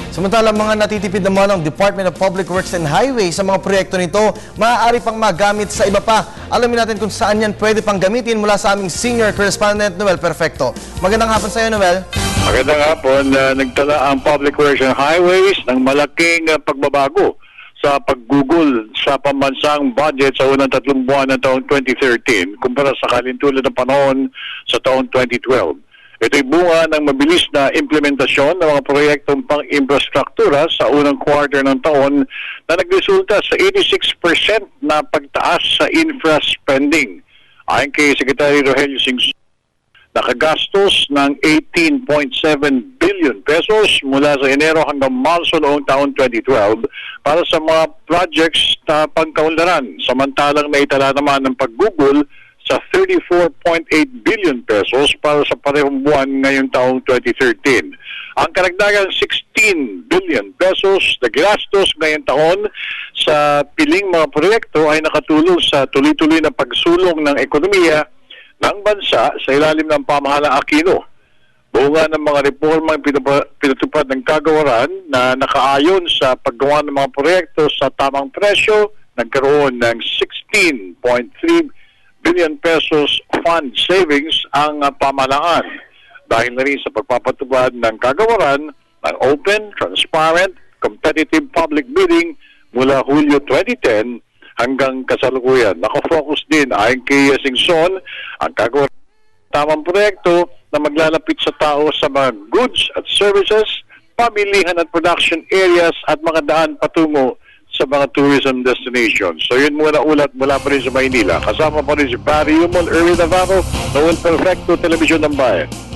Samantala, mga natitipid naman ng Department of Public Works and Highways sa mga proyekto nito, maaari pang magamit sa iba pa. Alamin natin kung saan yan pwede pang gamitin mula sa aming senior correspondent, Noel Perfecto. Magandang hapon sa iyo, Noel. Magandang hapon. Nagtala ang Public Works and Highways ng malaking pagbabago sa paggugol sa pambansang budget sa unang 3 buwan ng taong 2013 kumpara sa kalintulad ng panahon sa taong 2012. Ito'y bunga ng mabilis na implementasyon ng mga proyektong pang-infrastruktura sa unang quarter ng taon na nagresulta sa 86% na pagtaas sa infra spending. Ayon kay Secretary Rogelio Singson, nakagastos ng 18.7 billion pesos mula sa Enero hanggang Marso noong taon 2012 para sa mga projects na pangkaunlaran. Samantalang naitala naman ng paggugol sa 34.8 billion pesos para sa parehong buwan ngayong taong 2013. Ang karagdagang 16 billion pesos na ginastos ngayong taon sa piling mga proyekto ay nakatulong sa tuloy-tuloy na pagsulong ng ekonomiya ng bansa sa ilalim ng pamahalang Aquino. Bunga ng mga reformang pinatupad ng kagawaran na nakaayon sa paggawa ng mga proyekto sa tamang presyo, nagkaroon ng 16.3 billion pesos fund savings ang pamahalaan dahil na rin sa pagpapatupad ng kagawaran ng open, transparent, competitive public bidding mula Hulyo 2010 hanggang kasalukuyan. Nakafocus din ayon kay Singson ang kagawaran ng tamang proyekto na maglalapit sa tao sa mga goods at services, pamilihan at production areas at mga daan patungo sa mga tourism destinations. So yun muna ulat mula pa rin sa Maynila. Kasama pa rin si Barry Humol, Erwin Navarro, Noel Perfecto, Telebisyon ng Bayan.